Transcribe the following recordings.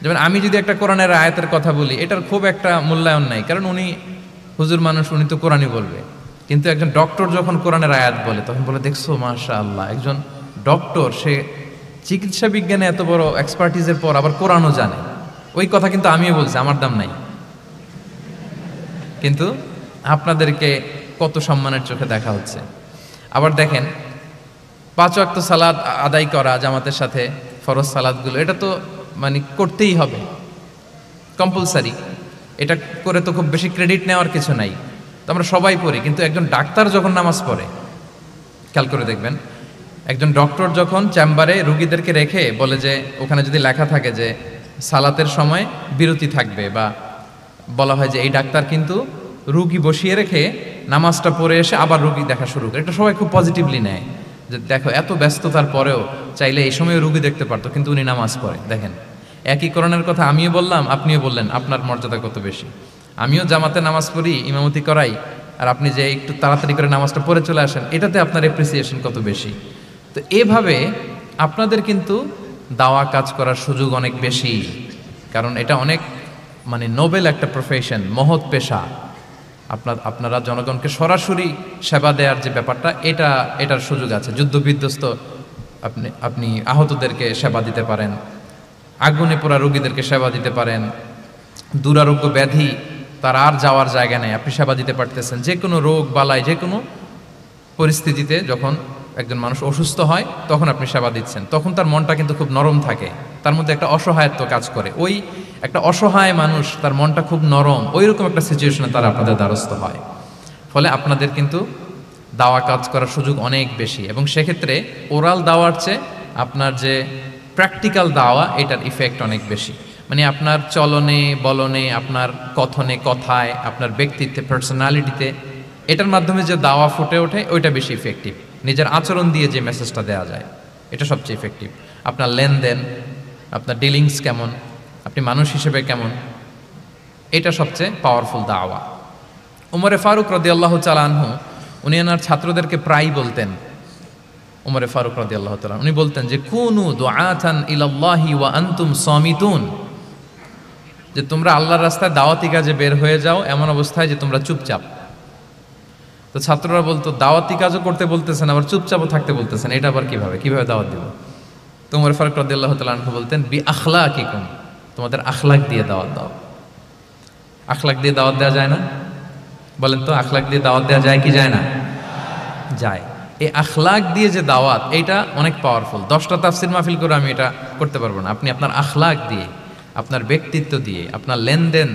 যেমন আমি যদি একটা কোরআনের আয়াতের কথা বলি, এটার খুব একটা মূল্যায়ন নাই, কারণ উনি হুজুর মানুষ, উনি তো কোরআনই বলবে। কিন্তু একজন ডক্টর যখন কোরআনের আয়াত বলে, তখন বলে দেখছো মাশাআল্লাহ, একজন ডক্টর, সে চিকিৎসা বিজ্ঞানে এত বড় এক্সপার্টিসের পর আবার কোরআনও জানে। ওই কথা কিন্তু আমিও বলছি, আমার দাম নাই। কিন্তু আপনাদেরকে কত সম্মানের চোখে দেখা হচ্ছে। আবার দেখেন, 5 ওয়াক্ত সালাত আদায় করা জামাতের সাথে, ফরজ সালাতগুলো, এটা তো মানে করতেই হবে, কম্পালসারি। এটা করে তো খুব বেশি ক্রেডিট নেওয়ার কিছু নাই, তো আমরা সবাই পড়ি। কিন্তু একজন ডাক্তার যখন নামাজ পড়ে, খেয়াল করে দেখবেন, একজন ডক্টর যখন চেম্বারে রুগীদেরকে রেখে বলে যে, ওখানে যদি লেখা থাকে যে সালাতের সময় বিরতি থাকবে, বা বলা হয় যে এই ডাক্তার কিন্তু রুগী বসিয়ে রেখে নামাজটা পড়ে এসে আবার রুগী দেখা শুরু করে, এটা সবাই খুব পজিটিভলি নেয় যে দেখো এত ব্যস্ততার পরেও চাইলে এই সময় রুগী দেখতে পারতো, কিন্তু উনি নামাজ পড়ে। দেখেন, একই কোরআনের কথা আমিও বললাম, আপনিও বললেন, আপনার মর্যাদা কত বেশি। আমিও জামাতে নামাজ পড়ি, ইমামতি করাই, আর আপনি যে একটু তাড়াতাড়ি করে নামাজটা পড়ে চলে আসেন, এটাতে আপনার অ্যাপ্রিসিয়েশন কত বেশি। তো এভাবে আপনাদের কিন্তু দাওয়া কাজ করার সুযোগ অনেক বেশি, কারণ এটা অনেক মানে নোবেল একটা প্রফেশন, মহৎ পেশা। আপনারা জনগণকে সরাসরি সেবা দেওয়ার যে ব্যাপারটা, এটার সুযোগ আছে। যুদ্ধ বিধ্বস্ত আপনি আহতদেরকে সেবা দিতে পারেন, আগুনে পোড়া রোগীদেরকে সেবা দিতে পারেন, দুরারোগ্য ব্যাধি, তার আর যাওয়ার জায়গা নেই, আপনি সেবা দিতে পারতেছেন। যে কোনো রোগ বালাই, যে কোনো পরিস্থিতিতে যখন একজন মানুষ অসুস্থ হয়, তখন আপনি সেবা দিচ্ছেন, তখন তার মনটা কিন্তু খুব নরম থাকে, তার মধ্যে একটা অসহায়ত্ব কাজ করে। ওই একটা অসহায় মানুষ, তার মনটা খুব নরম, ওই রকম একটা সিচুয়েশনে তারা আপনাদের দ্বারস্থ হয়। ফলে আপনাদের কিন্তু দাওয়া কাজ করার সুযোগ অনেক বেশি, এবং সেক্ষেত্রে ওরাল দাওয়ার চেয়ে আপনার যে প্র্যাকটিক্যাল দাওয়া, এটার ইফেক্ট অনেক বেশি। মানে আপনার চলনে বলনে, আপনার কথনে কথায়, আপনার ব্যক্তিত্বে, পার্সোনালিটিতে, এটার মাধ্যমে যে দাওয়া ফুটে ওঠে, ওইটা বেশি ইফেক্টিভ। নিজের আচরণ দিয়ে যে মেসেজটা দেওয়া যায়, এটা সবচেয়ে ইফেক্টিভ। আপনার লেনদেন, আপনার ডিলিংস কেমন, আপনি মানুষ হিসেবে কেমন, এটা সবচেয়ে পাওয়ারফুল দাওয়া। উমরে ফারুক রাদিয়াল্লাহু তাআলা আনহু, উনি ওনার ছাত্রদেরকে প্রায় বলতেন, উমরে ফারুক রাদিয়াল্লাহু তাআলা, উনি বলতেন যে কুনু দুআতান ইলাল্লাহি ওয়া আনতুম সামিতুন, যে তোমরা আল্লাহর রাস্তায় দাওয়াতি কাজে বের হয়ে যাও এমন অবস্থায় যে তোমরা চুপচাপ। তো ছাত্ররা বলতো, দাওয়াতি কাজও করতে বলতেছেন, আবার চুপচাপও থাকতে বলতেছেন, এটা আবার কিভাবে দাওয়াত দিব? তো উমর ফারুক রাদিয়াল্লাহু তাআলা আনহু বলতেন, বি আখলাকিকুম, তোমাদের আখলাক দিয়ে দাওয়াত দাও। আখলাক দিয়ে দাওয়াত দেওয়া যায় না? বলেন তো, আখলাক দিয়ে দাওয়াত দেওয়া যায় কি যায় না? যায়। এই আখলাক দিয়ে যে দাওয়াত, এইটা অনেক পাওয়ারফুল। 10টা তাফসির মাহফিল করে আমি এটা করতে পারবো না। আপনি আপনার আখলাক দিয়ে, আপনার ব্যক্তিত্ব দিয়ে, আপনার লেনদেন,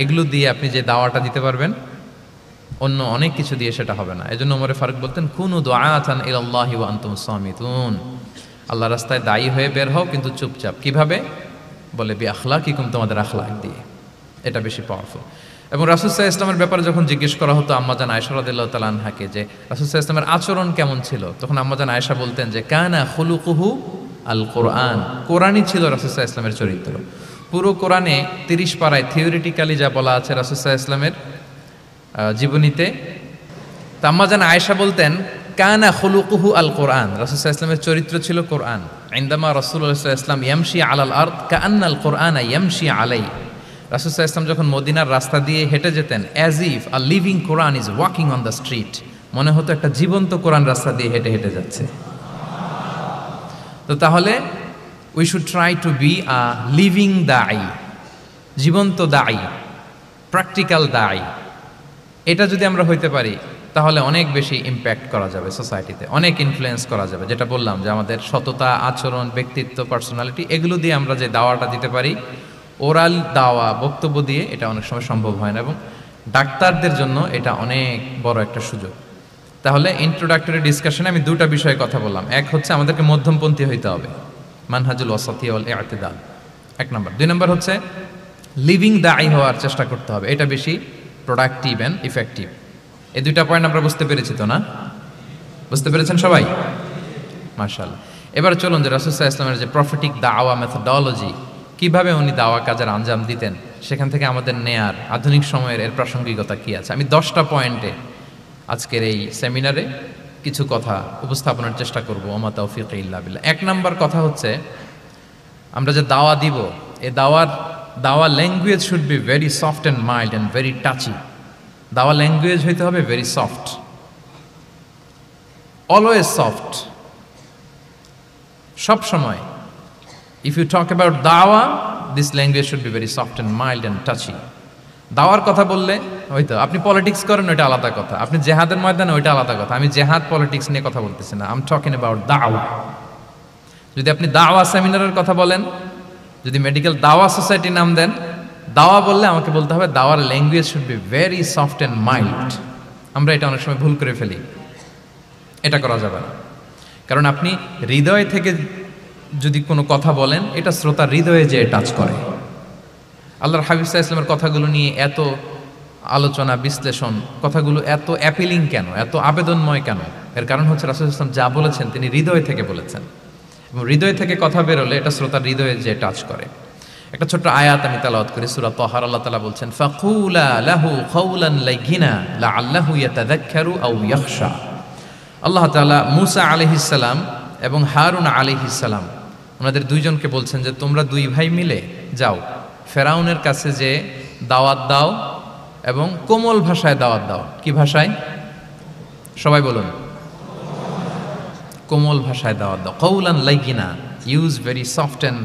এগুলো দিয়ে আপনি যে দাওয়াটা দিতে পারবেন, অন্য অনেক কিছু দিয়ে সেটা হবে না। এজন্য ওমর ফারুক বলতেন, কুনু দুআতান ইলাল্লাহি ওয়া আনতুম সামিতুন, আল্লাহ রাস্তায় দায়ী হয়ে বের হও, কিন্তু চুপচাপ। কিভাবে? বলে বি আখলাকিকুম, তোমাদের আখলাক দিয়ে। এটা বেশি পাওয়ারফুল। এবং রাসূল সাল্লাল্লাহু আলাইহি ওয়াসাল্লামের ব্যাপারে যখন জিজ্ঞেস করা হতো আম্মাজান আয়েশা রাদিয়াল্লাহু তাআলা আনহাকে, যে রাসূল সাল্লাল্লাহু আলাইহি ওয়াসাল্লামের আচরণ কেমন ছিল, তখন আম্মাজান আয়েশা বলতেন যে কানা খুলুকুহু আল কোরআন, কোরআনই ছিল রাসূল সাল্লাল্লাহু আলাইহি ওয়াসাল্লামের চরিত্র। পুরো কোরআনে 30 পারায় থিওরিটিক্যালি যা বলা আছে রাসূল সাল্লাল্লাহু আলাইহি ওয়াসাল্লামের জীবনীতে, তা আম্মাজান আয়েশা বলতেন কানা খুলুকুহু আল কোরআন, রাসূল সাল্লাল্লাহু আলাইহি ওয়াসাল্লামের চরিত্র ছিল কোরআন। ইনদামা রাসূলুল্লাহ সাল্লাল্লাহু আলাইহি ওয়াসাল্লাম ইয়ামশি আলাল আরদ কাআন্নাল কোরআনা ইয়ামশি আলাইহি, রাসূল সাল্লাল্লাহু আলাইহি ওয়াসাল্লাম যখন মদিনার রাস্তা দিয়ে হেঁটে যেতেন, as if a living Quran is walking on the street, মনে হতো একটা জীবন্ত কোরআন রাস্তা দিয়ে হেঁটে হেঁটে যাচ্ছে। তো তাহলে we should try to be a living দাঈ, জীবন্ত দাঈ, প্র্যাকটিক্যাল দাঈ। এটা যদি আমরা হইতে পারি, তাহলে অনেক বেশি ইম্প্যাক্ট করা যাবে সোসাইটিতে, অনেক ইনফ্লুয়েন্স করা যাবে। যেটা বললাম যে আমাদের সততা, আচরণ, ব্যক্তিত্ব, পার্সোনালিটি, এগুলো দিয়ে আমরা যে দাওয়াটা দিতে পারি, ওরাল দাওয়া, বক্তব্য দিয়ে, এটা অনেক সময় সম্ভব হয় না। এবং ডাক্তারদের জন্য এটা অনেক বড় একটা সুযোগ। তাহলে ইন্ট্রোডাক্টরি ডিসকাশনে আমি 2টা বিষয়ে কথা বললাম। এক হচ্ছে আমাদেরকে মধ্যমপন্থী হইতে হবে, মানহাজুল ওয়াসাতিয়া ওয়াল ইতিদাল, 1 নম্বর। 2 নম্বর হচ্ছে লিভিং দাঈ হওয়ার চেষ্টা করতে হবে, এটা বেশি প্রোডাক্টিভ অ্যান্ড ইফেক্টিভ। এই 2টা পয়েন্ট আমরা বুঝতে পেরেছি তো না? বুঝতে পেরেছেন সবাই? মাশাআল্লাহ। এবার চলুন যে রাসূল সাল্লাল্লাহু আলাইহি ওয়াসাল্লামের যে প্রফেটিক দাওয়া মেথোডোলজি, কিভাবে উনি দাওয়া কাজের আঞ্জাম দিতেন, সেখান থেকে আমাদের নেয়ার আধুনিক সময়ের এর প্রাসঙ্গিকতা কি আছে, আমি 10টা পয়েন্টে আজকের এই সেমিনারে কিছু কথা উপস্থাপনের চেষ্টা করব। ওমা তাওফীক ইল্লা বিল্লাহ। 1 নম্বর কথা হচ্ছে, আমরা যে দাওয়া দিব, এই দাওয়া language should be very soft and mild and very touchy. দাওয়া ল্যাঙ্গুয়েজ হইতে হবে ভেরি সফট, অলওয়েজ সফট, সব সময়। ইফ ইউ টক অ্যাবাউট দাওয়া, this language should be very soft and mild and touchy. দাওয়ার কথা বললে হয়তো আপনি পলিটিক্স করেন, ওইটা আলাদা কথা। আপনি জেহাদের ময়দানে, ওইটা আলাদা কথা। আমি জেহাদ পলিটিক্স নিয়ে কথা বলতেছি না, আই এম টকিং অ্যাবাউট দাওয়া। যদি আপনি দাওয়া সেমিনারের কথা বলেন, যদি মেডিকেল দাওয়া সোসাইটির নাম দেন, দাওয়া বললে আমাকে বলতে হবে দাওয়ার language should be very soft and mild. আমরা এটা অনেক সময় ভুল করে ফেলি, এটা করা যাবে না। কারণ আপনি হৃদয় থেকে যদি কোনো কথা বলেন, এটা শ্রোতার হৃদয়ে যে টাচ করে। আল্লাহর হাবিব সাল্লাল্লাহু আলাইহি ওয়াসাল্লামের কথাগুলো নিয়ে এত আলোচনা, বিশ্লেষণ, কথাগুলো এত অ্যাপিলিং কেন, এত আবেদনময় কেন? এর কারণ হচ্ছে রাসূল সাল্লাল্লাহু আলাইহি ওয়াসাল্লাম যা বলেছেন তিনি হৃদয় থেকে বলেছেন, এবং হৃদয় থেকে কথা বেরোলে এটা শ্রোতার হৃদয়ে যে টাচ করে। একটা ছোট্ট আয়াত আমি তেলাওয়াত করি, সূরা তাহার। আল্লাহ তাআলা বলছেন, ফাকুলা লাহু কাওলান লাইয়িনা লাআল্লাহু ইয়াতাযাক্কারু আও ইয়াখশা। আল্লাহ তাআলা মূসা আলাইহিস সালাম এবং হারুন আলাইহিস সালাম ওনাদের দুইজনকে বলছেন যে তোমরা দুই ভাই মিলে যাও, ফেরাউনের কাছে যে দাওয়াত দাও এবং কোমল ভাষায় দাওয়াত দাও। কি ভাষায়? সবাই বলুন। কোমল ভাষায় দাওয়াত দাও। কাওলান লাইয়িনা, use very soft and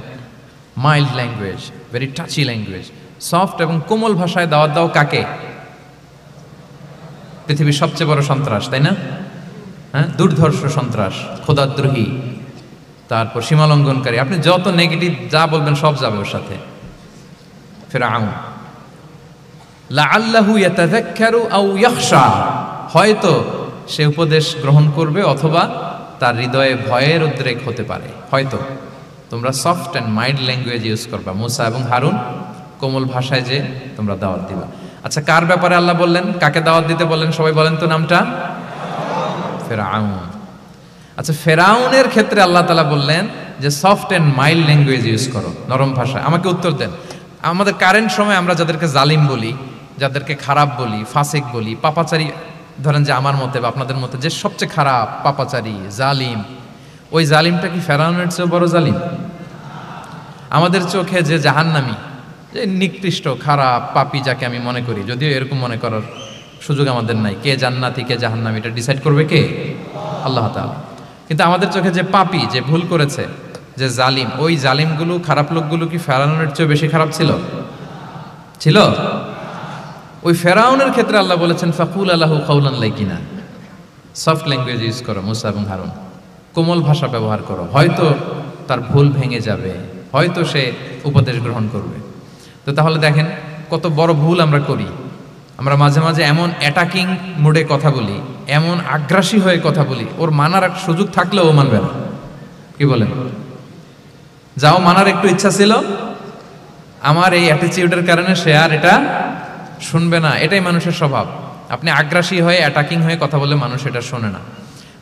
mild language, very touchy language. Soft এবং কোমল ভাষায় দাওয়াত দাও কাকে? পৃথিবীর সবচেয়ে বড় সন্ত্রাস, তাই না? হ্যাঁ, দুর্ধর্ষ সন্ত্রাস, খোদাদ্রোহী, তারপর সীমালঙ্ঘনকারী। আপনি যত নেগেটিভ যা বলবেন সব যাবে ওর সাথে। ফিরআউন, লাআল্লাহু ইয়াতাযাক্কারু আও ইয়াখশা, হয়তো সে উপদেশ গ্রহণ করবে অথবা তার হৃদয়ে ভয়ের উদ্রেক হতে পারে। হয়তো তোমরা soft and mild language use করবা, মূসা এবং হারুন, কোমল ভাষায় যে তোমরা দাওয়াত দিবা। আচ্ছা, কার ব্যাপারে আল্লাহ বললেন, কাকে দাওয়াত দিতে বললেন? সবাই বলেন তো নামটা। ফেরাউন। আচ্ছা, ফেরাউনের ক্ষেত্রে আল্লাহ তাআলা বললেন যে soft and mild language use করো, নরম ভাষা। আমাকে উত্তর দেন, আমাদের কারেন্ট সময় আমরা যাদেরকে জালিম বলি, যাদেরকে খারাপ বলি, ফাসিক বলি, পাপাচারী, ধরেন যে আমার মতে বা আপনাদের মতে যে সবচেয়ে খারাপ, পাপাচারী, জালিম, ওই জালিমটা কি ফেরাউনের চেয়ে বড় জালিম? আমাদের চোখে যে জাহান্নামী, যে নিকৃষ্ট, খারাপ, পাপী যাকে আমি মনে করি, যদিও এরকম মনে করার সুযোগ আমাদের নাই, কে জান্নাতি কে জাহান্নামী এটা ডিসাইড করবে কে? আল্লাহ তাআলা। কিন্তু আমাদের চোখে যে পাপী, যে ভুল করেছে, যে জালিম, ওই জালিমগুলো, খারাপ লোকগুলো কি ফেরাউনের চেয়ে বেশি খারাপ ছিল? ছিল? ওই ফেরাউনের ক্ষেত্রে আল্লাহ বলেছেন ফাকুল লাহু কাওলান লাইয়িনা, সফট ল্যাঙ্গুয়েজ ইউজ করো মূসা এবং হারুন, কোমল ভাষা ব্যবহার করো। হয়তো তার ভুল ভেঙে যাবে, হয়তো সে উপদেশ গ্রহণ করবে। তো তাহলে দেখেন কত বড় ভুল আমরা করি। আমরা মাঝে মাঝে এমন অ্যাটাকিং মুডে কথা বলি, এমন আগ্রাসী হয়ে কথা বলি, ওর মানার এক সুযোগ থাকলেও ও মানবে না। কি বলেন? যাও, মানার একটু ইচ্ছা ছিল, আমার এই অ্যাটিটিউডের কারণে সে আর এটা শুনবে না। এটাই মানুষের স্বভাব। আপনি আগ্রাসী হয়ে, অ্যাটাকিং হয়ে কথা বলে মানুষ এটা শোনে না।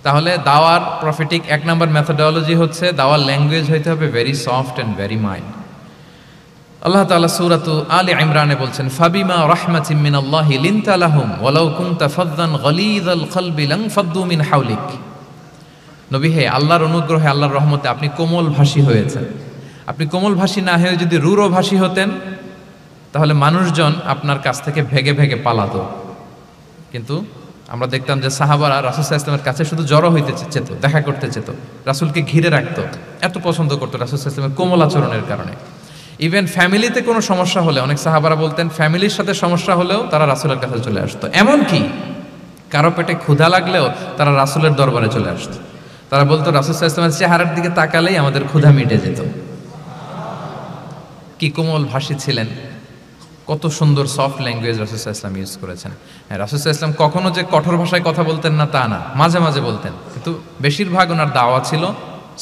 তাহলে দাওয়ার প্রফিটিক 1 নম্বর মেথোডোলজি হচ্ছে দাওয়ার ল্যাঙ্গুয়েজ হইতে হবে very soft and very mild. Allah তাআলা সূরাতু আলে ইমরানে বলছেন, ফাবিমা রাহমাতিম মিনাল্লাহি লিনতা লাহুম ওয়ালাউ কুনতা ফাযযান গালিযাল কলবি লানফাদ্দু মিন হাওলিক। নবী হে, আল্লাহর অনুগ্রহে, আল্লাহর রহমতে আপনি কোমল ভাষী হয়েছেন। আপনি কোমল ভাষী না হয়ে যদি রূঢ় ভাষী হতেন, তাহলে মানুষজন আপনার কাছ থেকে ভেগে ভেগে পালাতো। কিন্তু আমরা দেখতাম যে সাহাবারা রাসূল সাল্লাল্লাহু আলাইহি ওয়াসাল্লামের কাছে শুধু জড়ো হইতে চেত, দেখা করতে চেত, রাসূলকে ঘিরে রাখতো, এত পছন্দ করতো রাসূল সাল্লাল্লাহু আলাইহি ওয়াসাল্লামের কোমল আচরণের কারণে। ইভেন ফ্যামিলিতে কোনো সমস্যা হলে, অনেক সাহাবারা বলতেন ফ্যামিলির সাথে সমস্যা হলেও তারা রাসূলের কাছে চলে আসতো। এমনকি কারো পেটে ক্ষুধা লাগলেও তারা রাসূলের দরবারে চলে আসতো। তারা বলতো রাসূল সাল্লাল্লাহু আলাইহি ওয়াসাল্লামের চেহারার দিকে তাকালেই আমাদের ক্ষুধা মিটে যেত। কি কোমল ভাষী ছিলেন, কত সুন্দর সফট ল্যাঙ্গুয়েজ রাসূল সাল্লাল্লাহু আলাইহি ওয়াসাল্লাম ইউজ করেছেন। হ্যাঁ, রাসূল সাল্লাল্লাহু আলাইহি ওয়াসাল্লাম কখনো যে কঠোর ভাষায় কথা বলতেন না তা না, মাঝে মাঝে বলতেন, কিন্তু বেশিরভাগ ওনার দাওয়া ছিল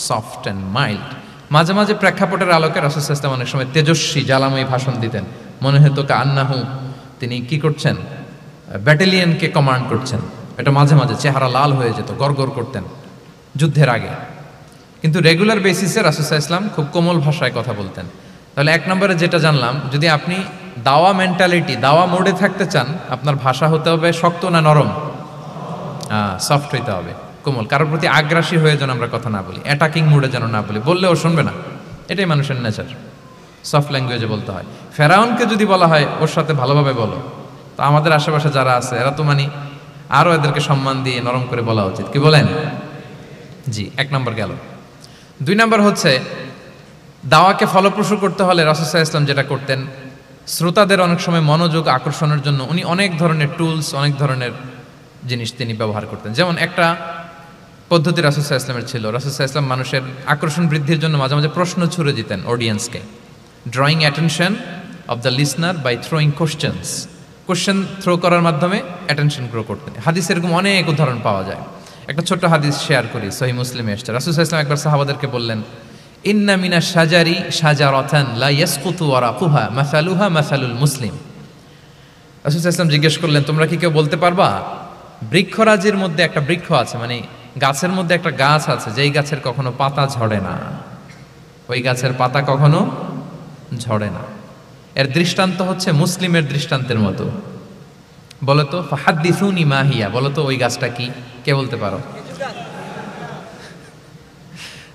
সফট অ্যান্ড মাইল্ড। মাঝে মাঝে প্রেক্ষাপটের আলোকে রাসূল সাল্লাল্লাহু আলাইহি ওয়াসাল্লাম অনেক সময় তেজস্বী, জ্বালাময়ী ভাষণ দিতেন। মনে হতো কান্নাহু তিনি কি করছেন, ব্যাটালিয়নকে কমান্ড করছেন। এটা মাঝে মাঝে চেহারা লাল হয়ে যেত, গড়গড় করতেন যুদ্ধের আগে। কিন্তু রেগুলার বেসিসে রাসূল সাল্লাল্লাহু আলাইহি ওয়াসাল্লাম খুব কোমল ভাষায় কথা বলতেন। তাহলে 1 নম্বরে যেটা জানলাম, যদি আপনি দাওয়া মেন্টালিটি, দাওয়া মোডে থাকতে চান, আপনার ভাষা হতে হবে শক্ত না নরম? সফট হইতে হবে, কোমল। কারোর প্রতি আগ্রাসী হয়ে যেন আমরা কথা না বলি, অ্যাটাকিং মুডে যেন না বলি, বললেও শুনবে না। এটাই মানুষের নেচার। সফট ল্যাঙ্গুয়েজে বলতে হয়। ফেরাউনকে যদি বলা হয় ওর সাথে ভালোভাবে বলো, তো আমাদের আশেপাশে যারা আছে এরা তো মানে আরো এদেরকে সম্মান দিয়ে নরম করে বলা উচিত, কি বলেন? জি, 1 নম্বর গেল। 2 নম্বর হচ্ছে দাওয়াকে ফলপ্রসূ করতে হলে রাসূল সাল্লাল্লাহু আলাইহি ওয়াসাল্লাম যেটা করতেন, শ্রোতাদের অনেক সময় মনোযোগ আকর্ষণের জন্য উনি অনেক ধরনের টুলস, অনেক ধরনের জিনিস তিনি ব্যবহার করতেন। যেমন একটা পদ্ধতি রাসূল সাল্লাল্লাহু আলাইহি ওয়াসাল্লামের ছিল, রাসূল সাল্লাল্লাহু আলাইহি ওয়াসাল্লাম মানুষের আকর্ষণ বৃদ্ধির জন্য মাঝে মাঝে প্রশ্ন ছুড়ে দিতেন অডিয়েন্সকে, drawing attention of the listener by throwing questions. Question throw করার মাধ্যমে অ্যাটেনশন গ্রো করতেন। হাদিস এরকম অনেক উদাহরণ পাওয়া যায়। একটা ছোট্ট হাদিস শেয়ার করি, সহিহ মুসলিমে এসেছে। রাসূল সাল্লাল্লাহু আলাইহি ওয়াসাল্লাম একবার সাহাবাদেরকে বললেন, ইন্না মিনা শাজারি শাজারাতান লা ইয়াসকুতু ওয়ারাকুহা মাসালুহা মাসালুল মুসলিম। রাসূল সাল্লাল্লাহু আলাইহি ওয়াসাল্লাম জিজ্ঞেস করলেন, তোমরা কি কেউ বলতে পারবা বৃক্ষরাজির মধ্যে একটা বৃক্ষ আছে, মানে গাছের মধ্যে একটা গাছ আছে যেই গাছের কখনো পাতা ঝরে না, ওই গাছের পাতা কখনো ঝরে না। এর দৃষ্টান্ত হচ্ছে মুসলিমের দৃষ্টান্তের মতো। বলতো ফাহাদ্দিসুনি মা হিয়া, বলতো ওই গাছটা কি? কে বলতে পারো?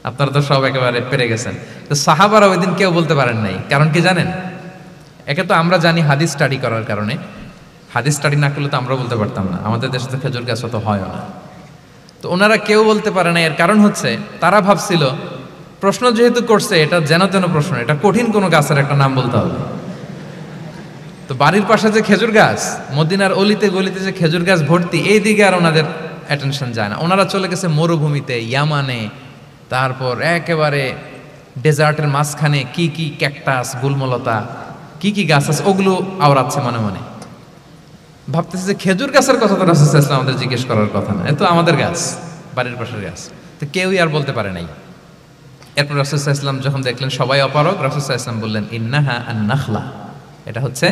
আপনারা তো সব একেবারে পেরে গেছেন। তো সাহাবারা ওই দিন কেউ বলতে পারেন নাই, কারণ কি জানেন? একে তো আমরা জানি হাদিস স্টাডি করার কারণে, হাদিস স্টাডি না করলে তো আমরা বলতে পারতাম না, আমাদের দেশে তো খেজুর গাছ অত হয় না। তো ওনারা কেউ বলতে পারে না, এর কারণ হচ্ছে তারা ভাবছিল প্রশ্ন যেহেতু করছে এটা যেন তেন প্রশ্ন, এটা কঠিন কোনো গাছের একটা নাম বলতে হবে। তো বাড়ির পাশে যে খেজুর গাছ, মদিনার অলিতে গলিতে যে খেজুর গাছ ভর্তি, এই দিকে আর ওনাদের অ্যাটেনশন যায় না। ওনারা চলে গেছে মরুভূমিতে, ইয়ামানে, তারপর একেবারে ডেজার্টের মাঝখানে কি কি ক্যাকটাস, গুলমলতা, কি কি গাছ আছে ওগুলো আওড়াচ্ছে মনে মনে। ভাবতেছে যে খেজুর গাছের কথা তো রাসূল সাল্লাল্লাহু আলাইহি ওয়াসাল্লাম আমাদের জিজ্ঞেস করার কথা না, এ তো আমাদের গাছ, বাড়ির পাশের গাছ। তো কেউই আর বলতে পারে নাই। এরপর রাসূল সাল্লাল্লাহু আলাইহি ওয়াসাল্লাম যখন দেখলেন সবাই অপারগ, রাসূল সাল্লাল্লাহু আলাইহি ওয়াসাল্লাম বললেন, ইন্নাহা আন-নাখলা, এটা হচ্ছে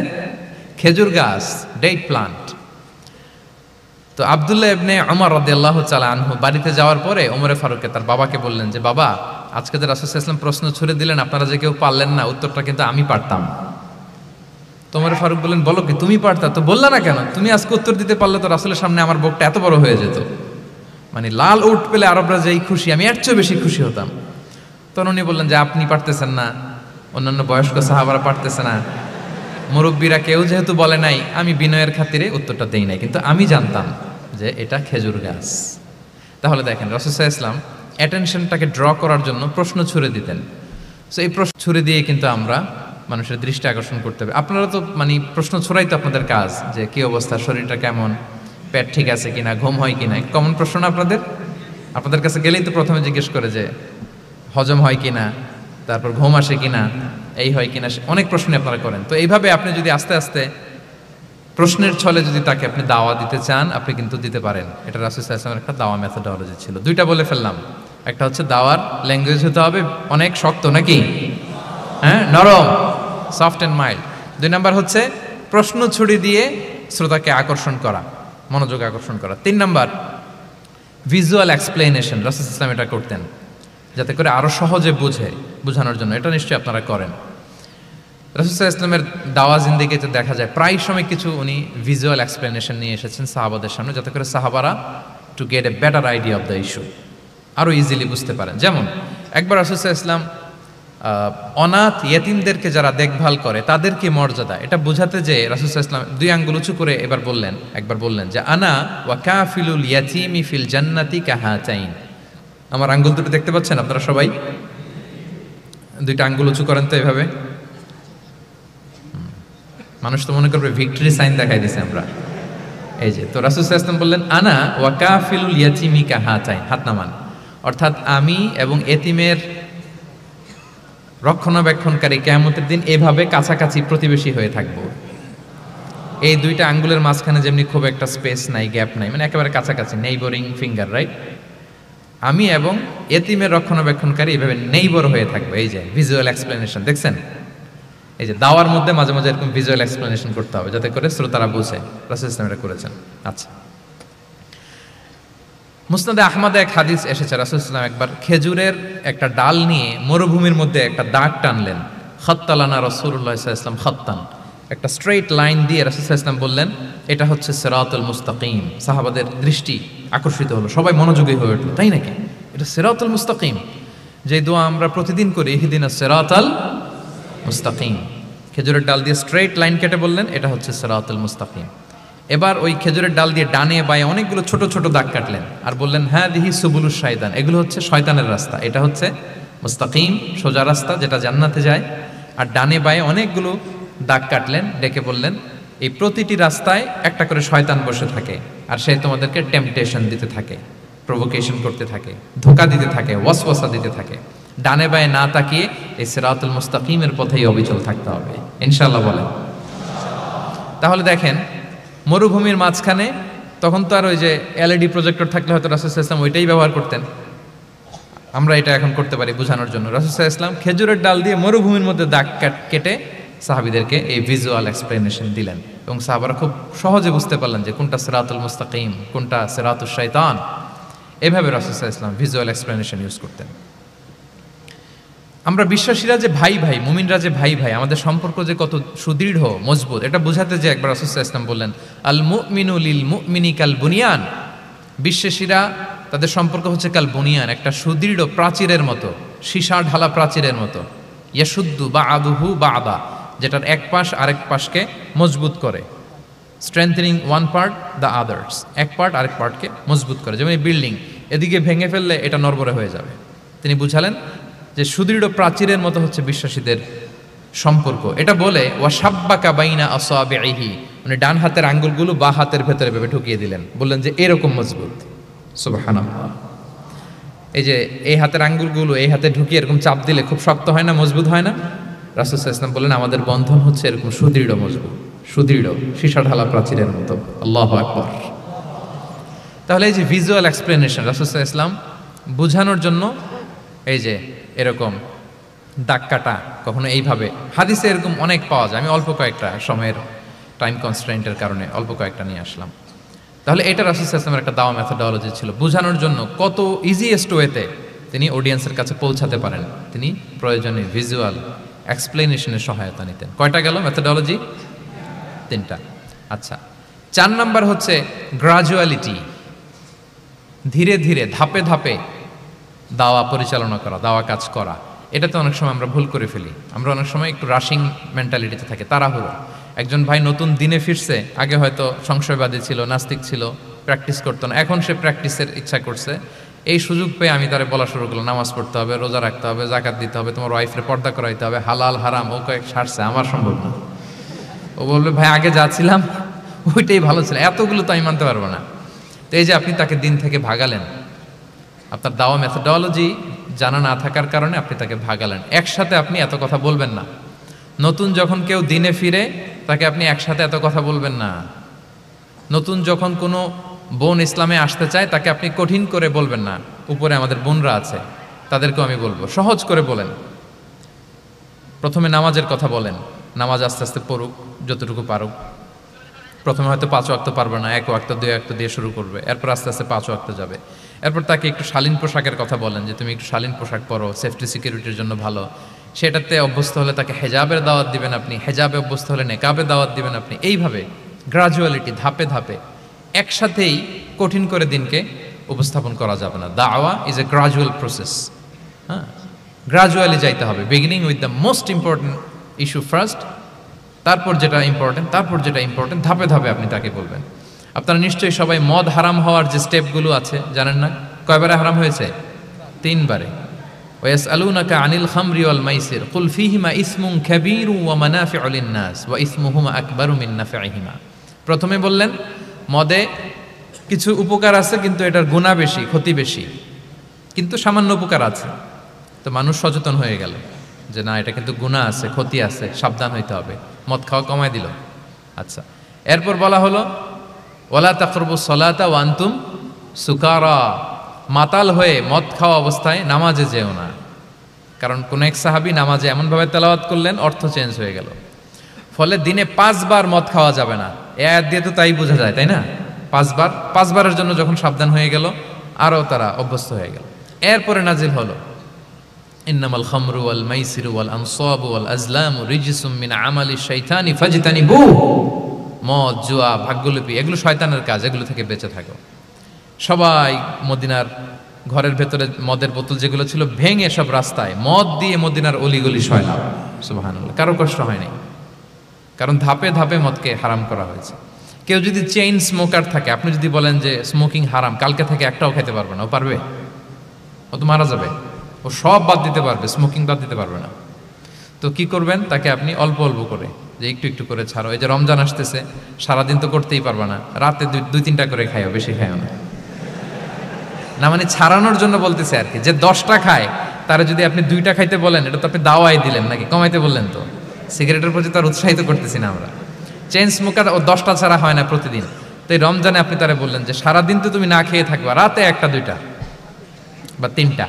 খেজুর গাছ, ডেট প্লান্ট। তো আব্দুল্লাহ ইবনে উমর রাদিয়াল্লাহু তাআলা আনহু বাড়িতে যাওয়ার পরে ওমরে ফারুককে তার বাবাকে বললেন যে, বাবা, আজকে যে রাসূল সাল্লাল্লাহু আলাইহি ওয়াসাল্লাম প্রশ্ন ছুড়ে দিলেন, আপনারা যে কেউ পারলেন না, উত্তরটা কিন্তু আমি পারতাম। তো ওমরে ফারুক বললেন, বলো কি, তুমি পারতা? তো বললা না কেন? তুমি আজকে উত্তর দিতে পারলে তো রাসূলের সামনে আমার বুকটা এত বড় হয়ে যেত, মানে লাল উট পেলে আরবরা যেই খুশি, আমি এর চেয়ে বেশি খুশি হতাম। তখন উনি বললেন যে, আপনি পারতেছেন না, অন্যান্য বয়স্ক সাহাবারা পারতেছে না, মুরব্বীরা কেউ যেহেতু বলে নাই, আমি বিনয়ের খাতিরে উত্তরটা দেই নাই, কিন্তু আমি জানতাম যে এটা খেজুর গাছ। তাহলে দেখেন রাসূল সাল্লাল্লাহু আলাইহি ওয়াসাল্লাম অ্যাটেনশনটাকে ড্র করার জন্য প্রশ্ন ছুড়ে দিতেন। সো এই প্রশ্ন ছুড়ে দিয়ে কিন্তু আমরা মানুষের দৃষ্টি আকর্ষণ করতে হবে। আপনারা তো মানে প্রশ্ন ছড়াই তো আপনাদের কাজ, যে কি অবস্থা, শরীরটা কেমন, পেট ঠিক আছে কিনা, ঘুম হয় কিনা, কমন প্রশ্ন না আপনাদের? আপনাদের কাছে গেলেই তো প্রথমে জিজ্ঞেস করে যে হজম হয় কিনা, তারপর ঘুম আসে কিনা, এই হয় কিনা, অনেক প্রশ্ন আপনারা করেন। তো এইভাবে আপনি যদি আস্তে আস্তে প্রশ্নের ছলে যদি তাকে আপনি দাওয়া দিতে চান, আপনি কিন্তু দিতে পারেন। এটা রাসূল সাল্লাল্লাহু আলাইহি ওয়াসাল্লামের একটা দাওয়া মেথোডোলজি ছিল। 2টা বলে ফেললাম। একটা হচ্ছে দাওয়ার ল্যাঙ্গুয়েজ হতে হবে অনেক শক্ত, নাকি? হ্যাঁ, নরম, সফট অ্যান্ড মাইল্ড। 2 নাম্বার হচ্ছে প্রশ্ন ছুড়ে দিয়ে শ্রোতাকে আকর্ষণ করা, মনোযোগ আকর্ষণ করা। 3 নাম্বার ভিজুয়াল এক্সপ্লেনেশন। রাসূল সাল্লাল্লাহু আলাইহি ওয়াসাল্লাম এটা করতেন যাতে করে আরো সহজে বোঝানোর জন্য। এটা নিশ্চয়ই আপনারা করেন। রাসূল সাল্লাল্লাহু আলাইহি ওয়াসাল্লামের দাওয়া জিন্দেগিতে দেখা যায় প্রায় সময় কিছু উনি ভিজুয়াল এক্সপ্লেনেশন নিয়ে এসেছেন সাহাবাদের সামনে, যাতে করে সাহাবারা to get a better idea of the issue, আরো ইজিলি বুঝতে পারেন। যেমন একবার রাসূল সাল্লাল্লাহু আলাইহি ওয়াসাল্লাম অনাথ ইয়েতিমদেরকে যারা দেখভাল করে তাদের কি মর্যাদা, এটা বোঝাতে যে রাসূল সাল্লাল্লাহু আলাইহি ওয়াসাল্লাম 2 আঙ্গুল উঁচু করে একবার বললেন যে, আনা ওয়া কাফিলুল ইয়াতীমি ফিল জান্নাতি কাহাতাইন। আমার আঙ্গুল দুটো দেখতে পাচ্ছেন আপনারা সবাই? 2টা আঙ্গুল উঁচু করেন তো এভাবে। মানুষ তো মনে করবে ভিক্টরি সাইন দেখাই দিছে আমরা। এই যে, তো রাসূল সাল্লাল্লাহু আলাইহি ওয়াসাল্লাম বললেন, আনা ওয়া কাফিলুল ইয়াতীমি কাহাতাইন, হাত নামান। অর্থাৎ আমি এবং এতিমের রক্ষণাবেক্ষণকারী কিয়ামতের দিন এভাবে কাছাকাছি প্রতিবেশী হয়ে থাকবো। এই 2টা আঙ্গুলের মাঝখানে যেমনি খুব একটা স্পেস নাই, গ্যাপ নাই, মানে একেবারে কাছাকাছি, নেইবরিং ফিঙ্গার, রাইট? আমি এবং এতিমের রক্ষণাবেক্ষণকারী এভাবে নেইবর হয়ে থাকবো। এই যে ভিজুয়াল এক্সপ্লেনেশন দেখছেন, এই যে দাওয়ার মধ্যে মাঝে মাঝে এরকম ভিজুয়াল এক্সপ্লেনেশন করতে হবে যাতে করে শ্রোতারা বুঝে। রাসূল ইসলাম এটা করেছেন। আচ্ছা, মুসনাদে আহমদে এক হাদিস এসেছে, রাসূল ইসলাম একবার খেজুরের একটা ডাল নিয়ে মরুভূমির মধ্যে একটা দাগ টানলেন। খাত্তালানা রাসূলুল্লাহ সাল্লাল্লাহু আলাইহি ওয়াসাল্লাম খাত্তান, একটা স্ট্রেট লাইন দিয়ে রাসূল সাল্লাল্লাহু আলাইহি ওয়াসাল্লাম বললেন, এটা হচ্ছে সিরাতুল মুস্তাকিম। সাহাবাদের দৃষ্টি আকর্ষিত হলো, সবাই মনোযোগী হয়ে উঠলো, তাই নাকি? এটা সিরাতুল মুস্তাকিম, যে দোয়া আমরা প্রতিদিন করি, ইহদিনাস সিরাতাল মুস্তাকিম। খেজুরের ডাল দিয়ে স্ট্রেট লাইন কেটে বললেন এটা হচ্ছে সিরাতুল মুস্তাকিম। এবার ওই খেজুরের ডাল দিয়ে ডানে বায়ে অনেকগুলো ছোট ছোট দাগ কাটলেন আর বললেন হাদিহি সুবুলুশ শাইতান, এগুলো হচ্ছে শয়তানের রাস্তা, এটা হচ্ছে মুস্তাকিম সোজা রাস্তা যেটা জান্নাতে যায়। আর ডানে বায়ে অনেকগুলো দাগ কাটলেন, ডেকে বললেন এই প্রতিটি রাস্তায় একটা করে শয়তান বসে থাকে আর সে তোমাদেরকে টেম্পটেশন দিতে থাকে, প্রভোকেশন করতে থাকে, ধোঁকা দিতে থাকে, ওয়াসওয়াসা দিতে থাকে। ডানে বায়ে না তাকিয়ে এই সিরাতুল মুস্তাকিমের পথেই অবিচল থাকতে হবে ইনশাআল্লাহ বলেন। তাহলে দেখেন মরুভূমির মাঝখানে তখন তো আর ওই যে এলইডি প্রজেক্টর থাকলে হয়তো রাসূল সাল্লাল্লাহু আলাইহি ওয়াসাল্লাম ওইটাই ব্যবহার করতেন, আমরা এটা এখন করতে পারি বোঝানোর জন্য। রাসূল সাল্লাল্লাহু আলাইহি ওয়াসাল্লাম খেজুরের ডাল দিয়ে মরুভূমির মধ্যে দাগ কেটে সাহাবীদেরকে এই ভিজুয়াল এক্সপ্লেনেশন দিলেন এবং সাহাবারা খুব সহজে বুঝতে পারলেন যে কোনটা সিরাতুল মুস্তাকিম কোনটা সিরাতুশ শাইতান। এভাবে রাসূল সাল্লাল্লাহু আলাইহি ওয়াসাল্লাম ভিজুয়াল এক্সপ্লেনেশন ইউজ করতেন। আমরা বিশ্বাসীরা যে ভাই ভাই, মুমিনরা যে ভাই ভাই, আমাদের সম্পর্ক যে কত সুদৃঢ় মজবুত, এটা বোঝাতে যে একবার রাসূল সাল্লাল্লাহু আলাইহি ওয়াসাল্লাম বললেন আল মুমিনু লিল মুমিনি কাল বুনিয়ান, বিশ্বাসীরা তাদের সম্পর্ক হচ্ছে কাল বুনিয়ান, একটা সুদৃঢ় প্রাচীরের মতো, সীসা ঢালা প্রাচীরের মতো। ইয়াশুদ্দু বা'দুহু বা'দা, যেটার এক পাশ আরেক পাশকে মজবুত করে। Strengthening one part the others, এক পার্ট আরেক পার্টকে মজবুত করে। যেমন এই বিল্ডিং এদিকে ভেঙে ফেললে এটা নড়বড়ে হয়ে যাবে। তিনি বুঝালেন যে সুদৃঢ় প্রাচীরের মতো হচ্ছে বিশ্বাসীদের সম্পর্ক। এটা বলে ওয়াসাব্বাকা বাইনা আসাবিহি, মানে ডান হাতের আঙ্গুলগুলো বা হাতের ভেতরে ভেবে ঢুকিয়ে দিলেন, বললেন যে এরকম মজবুত। সুবহানাল্লাহ। এই যে এই হাতের আঙ্গুলগুলো এই হাতে ঢুকিয়ে এরকম চাপ দিলে খুব শক্ত হয় না, মজবুত হয় না? রাসূল সাল্লাল্লাহু আলাইহি ওয়াসাল্লাম বললেন আমাদের বন্ধন হচ্ছে এরকম সুদৃঢ় মজবুত, সুদৃঢ় সীসা ঢালা প্রাচীরের মতো। আল্লাহু আকবার। তাহলে এই যে ভিজুয়াল এক্সপ্লেনেশন রাসূল সাল্লাল্লাহু আলাইহি ওয়াসাল্লাম বোঝানোর জন্য এই যে এরকম দাগ কাটা, কখনো এইভাবে হাদিসে এরকম অনেক পাওয়া যায়। আমি অল্প কয়েকটা, সময়ের টাইম কনস্ট্রেন্টের কারণে অল্প কয়েকটা নিয়ে আসলাম। তাহলে এটা রাসূল সাল্লাল্লাহু আলাইহি ওয়াসাল্লামের একটা দাওয়া মেথোডোলজি ছিল, বোঝানোর জন্য কত ইজিয়েস্ট ওয়েতে তিনি অডিয়েন্সের কাছে পৌঁছাতে পারেন। তিনি প্রয়োজনে ভিজুয়াল এক্সপ্লেনেশনের সহায়তা নিতেন। কয়টা গেল মেথোডোলজি? 3টা। আচ্ছা, 4 নাম্বার হচ্ছে গ্রাজুয়ালিটি, ধীরে ধীরে ধাপে ধাপে দাওয়া পরিচালনা করা, দাওয়া কাজ করা। এটাতে অনেক সময় আমরা ভুল করে ফেলি। আমরা অনেক সময় একটু রাশিং মেন্টালিটিতে থাকি, তাড়াহুড়ো। একজন ভাই নতুন দিনে ফিরছে, আগে হয়তো সংশয়বাদী ছিল, নাস্তিক ছিল, প্র্যাকটিস করতো না, এখন সে প্র্যাকটিসের ইচ্ছা করছে। এই সুযোগ পেয়ে আমি তারে বলা শুরু করলাম নামাজ পড়তে হবে, রোজা রাখতে হবে, জাকাত দিতে হবে, তোমার ওয়াইফের পর্দা করাইতে হবে, হালাল হারাম ও কয়েক ছাড়ছে, আমার সম্ভব না। ও বলবে ভাই আগে যাচ্ছিলাম ওইটাই ভালো ছিল, এতগুলো তো আমি মানতে পারবো না। তো এই যে আপনি তাকে দিন থেকে ভাগালেন, আপনার দাওয়া মেথোডোলজি জানা না থাকার কারণে আপনি তাকে ভাগালেন। একসাথে আপনি এত কথা বলবেন না। নতুন যখন কেউ দিনে ফিরে তাকে আপনি একসাথে এত কথা বলবেন না। নতুন যখন কোনো বোন ইসলামে আসতে চায় তাকে আপনি কঠিন করে বলবেন না। উপরে আমাদের বোনরা আছে, তাদেরকেও আমি বলবো সহজ করে বলেন। প্রথমে নামাজের কথা বলেন, নামাজ আস্তে আস্তে পড়ুক যতটুকু পারুক। প্রথমে হয়তো 5 ওয়াক্ত পারবে না, 1 ওয়াক্ত 2 ওয়াক্ত দিয়ে শুরু করবে, এরপর আস্তে আস্তে 5 ওয়াক্ত যাবে। এরপর তাকে একটু শালীন পোশাকের কথা বলেন যে তুমি একটু শালীন পোশাক পরো, সেফটি সিকিউরিটির জন্য ভালো। সেটাতে অভ্যস্ত হলে তাকে হেজাবের দাওয়াত দিবেন আপনি, হেজাবে অভ্যস্ত হলে নেকাবের দাওয়াত দিবেন আপনি। এইভাবে গ্রাজুয়ালিটি, ধাপে ধাপে, একসাথেই কঠিন করে দিনকে উপস্থাপন করা যাবে না। দাওয়া ইজ এ গ্রাজুয়াল প্রসেস। হ্যাঁ, গ্রাজুয়ালি যাইতে হবে। Beginning with the most important issue first, তারপর যেটা ইম্পর্টেন্ট, তারপর যেটা ইম্পর্টেন্ট, ধাপে ধাপে আপনি তাকে বলবেন। আপনারা নিশ্চয়ই সবাই মদ হারাম হওয়ার যে স্টেপগুলো আছে জানেন না? কয়বারে হারাম হয়েছে? 3 বারে। ওয়াসআলুনাকা আনিল খামরি ওয়াল মাইসির কুল ফীহিমা ইসমুন কাবীরু ওয়া মানাফিউ লিন-নাস ওয়া ইসমুহুমা আকবারু মিন নাফিহিমা। প্রথমে বললেন মদে কিছু উপকার আছে কিন্তু এটার গুনাহ বেশি, ক্ষতি বেশি, কিন্তু সামান্য উপকার আছে। তো মানুষ সচেতন হয়ে গেল যে না, এটা কিন্তু গুনাহ আছে, ক্ষতি আছে, সাবধান হইতে হবে। মদ খাওয়া কমায় দিল। আচ্ছা, এরপর বলা হলো ওয়ালা তাকরাবুস সালাতা ওয়া আনতুম সুকারা, মাতাল হয়ে মদ খাওয়া অবস্থায় নামাজে যেও না। কারণ কোন এক সাহাবী নামাজে এমনভাবে তেলাওয়াত করলেন অর্থ চেঞ্জ হয়ে গেল। ফলে দিনে 5 বার মদ খাওয়া যাবে না। এই আয়াত দিয়ে তো তাই বোঝা যায়, তাই না? 5 বারের জন্য যখন সাবধান হয়ে গেল, আরও তারা অভ্যস্ত হয়ে গেল। এরপরে নাজিল হলো ইন্নামাল খামরু ওয়াল মাইসিরু ওয়াল আনসাবু ওয়াল আজলামু রিজসুম মিন আমালিশ শাইতানি ফাজতানিবু। মদ, জুয়া, ভাগ্যলিপি এগুলো শয়তানের কাজ, এগুলো থেকে বেঁচে থাকো। সবাই মদিনার ঘরের ভেতরে মদের বোতল যেগুলো ছিল ভেঙে সব রাস্তায় মদ দিয়ে মদিনার অলিগলি শয়লাম। সুবহানাল্লাহ, কারো কষ্ট হয়নি, কারণ ধাপে ধাপে মদকে হারাম করা হয়েছে। কেউ যদি চেইন স্মোকার থাকে, আপনি যদি বলেন যে স্মোকিং হারাম, কালকে থেকে একটাও খেতে পারবে না, ও পারবে? ও তো মারা যাবে। ও সব বাদ দিতে পারবে, স্মোকিং বাদ দিতে পারবে না। তো কি করবেন, তাকে আপনি অল্প অল্প করে, যে একটু একটু করে ছাড়ো। এই যে রমজান আসতেছে, সারাদিন তো করতেই পারবে না, রাতে দুই তিনটা করে খাইও, বেশি খাইও না। না মানে ছাড়ানোর জন্য বলতেছে আর কি, যে 10টা খায় তারা যদি আপনি 2টা খাইতে বলেন, এটা তো আপনি দাওয়াই দিলেন নাকি, কমাইতে বললেন তো। সিগারেটের প্রতি তার উৎসাহিত করতেছি না আমরা। চেইন স্মোকার ও 10টা ছাড়া হয় না প্রতিদিন। তো এই রমজানে আপনি তারা বললেন যে সারাদিন তো তুমি না খেয়ে থাকবা, রাতে 1টা 2টা বা 3টা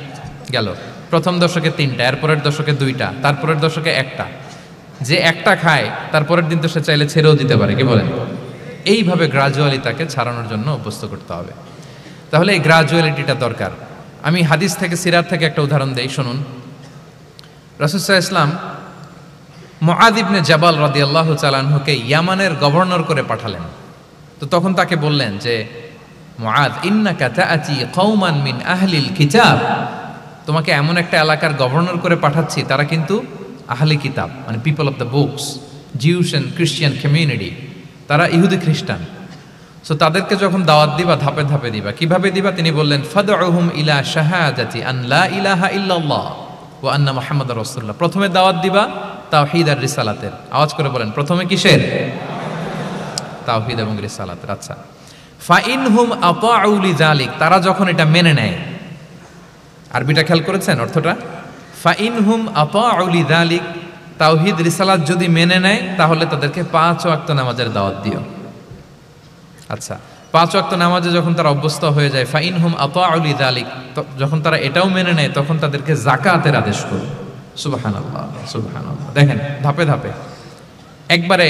গেল। প্রথম দশকে 3টা, এরপরের দশকে 2টা, তারপরের দশকে 1টা। যে 1টা খায় তারপরের দিন তো সে চাইলে ছেড়েও দিতে পারে, কি বলেন? এইভাবে গ্রাজুয়ালি তাকে ছাড়ানোর জন্য অভ্যস্ত করতে হবে। তাহলে এই গ্রাজুয়ালিটিটা দরকার। আমি হাদিস থেকে, সিরাত থেকে একটা উদাহরণ দেই, শুনুন। রাসূল সাল্লাল্লাহু আলাইহি ওয়াসাল্লাম মুআয ইবনে জাবাল রাদিয়াল্লাহু তাআলা আনহুকে ইয়ামানের গভর্নর করে পাঠালেন। তো তখন তাকে বললেন যে মুআয, ইন্নাকা তাআতি কওমান মিন আহলিল কিতাব, তোমাকে এমন একটা এলাকার গভর্নর করে পাঠাচ্ছি, তারা কিন্তু আহলি কিতাব, মানে people of the books, Jews and Christian community, তারা ইহুদি খ্রিস্টান। সো তাদেরকে যখন দাওয়াত দিবা, ধাপে ধাপে দিবা। কিভাবে দিবা? তিনি বললেন, ফাদউহুম ইলা শাহাদাতি আন লা ইলাহা ইল্লাল্লাহ ওয়া আন্না মুহাম্মাদুর রাসূলুল্লাহ। প্রথমে দাওয়াত দিবা তাওহীদ আর রিসালাতের। আওয়াজ করে বলেন, প্রথমে কিসের? তাওহীদ এবং রিসালাতের। আচ্ছা, ফাইনহুম আতাউ লিযালিক, তারা যখন এটা মেনে নেয়। আরবিটা খেয়াল করেছেন অর্থটা? ফাইনহুম আতাউ লিযালিক, তাওহীদ রিসালাত যদি মেনে নেয়, তাহলে তাদেরকে 5 ওয়াক্ত নামাজের দাওয়াত দিও। আচ্ছা, 5 ওয়াক্ত নামাজে যখন তারা অভ্যস্ত হয়ে যায়, ফাইনহুম আতাউ লিযালিক, যখন তারা এটাও মেনে নেয়, তখন তাদেরকে যাকাতের আদেশ করো। সুবহানাল্লাহ, সুবহানাল্লাহ। দেখেন, ধাপে ধাপে, একবারে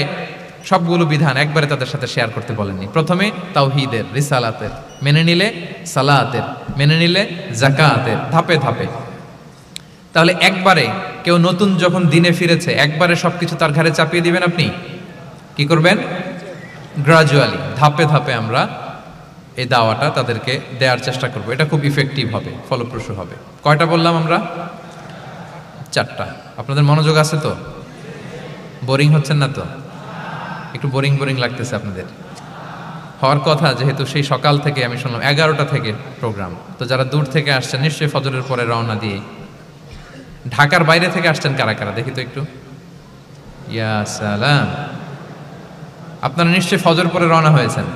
সবগুলো বিধান একবারে তাদের সাথে শেয়ার করতে বলেননি। প্রথমে তাওহীদের, রিসালাতের, মেনে নিলে সালাতের, মেনে নিলে যাকাতের, ধাপে ধাপে। তাহলে একবারে কেউ নতুন যখন দিনে ফিরেছে, একবারে সবকিছু তার ঘাড়ে চাপিয়ে দিবেন আপনি? কি করবেন? গ্রাজুয়ালি, ধাপে ধাপে আমরা এই দাওয়াটা তাদেরকে দেওয়ার চেষ্টা করব। এটা খুব ইফেক্টিভ হবে, ফলপ্রসূ হবে। কয়টা বললাম আমরা? 4টা। আপনাদের মনোযোগ আছে তো? বোরিং হচ্ছেন না তো? একটু বোরিং বোরিং লাগতেছে আপনাদের? হওয়ার কথা, যেহেতু সেই সকাল থেকে আমি শুনলাম 11টা থেকে প্রোগ্রাম। তো যারা দূর থেকে আসছেন, নিশ্চয়ই ফজরের পরে রওনা দিয়ে। ঢাকার বাইরে থেকে আসছেন কারা কারা, দেখি তো একটু। ইয়া সালাম, আপনারা নিশ্চয়ই ফজর পরে রওনা হয়েছেন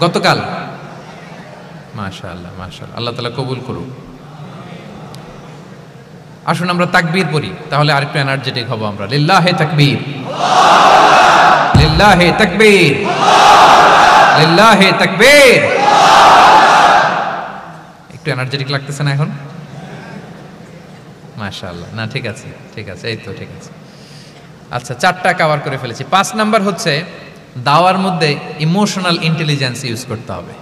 গতকাল। মাশাআল্লাহ, মাশাআল্লাহ, আল্লাহ তাআলা কবুল করুক। আসুন আমরা তাকবীর পড়ি, তাহলে আরেকটু এনার্জেটিক হব আমরা। লিল্লাহি তাকবীর, লিল্লাহি তাকবীর, লিল্লাহি তাকবীর। একটু এনার্জেটিক লাগতেছে না এখন? মাশাআল্লাহ। না, ঠিক আছে, ঠিক আছে, এই তো ঠিক আছে। আচ্ছা, 4টা কভার করে ফেলেছি। 5 নাম্বার হচ্ছে দাওয়ার মধ্যে ইমোশনাল ইন্টেলিজেন্স ইউজ করতে হবে,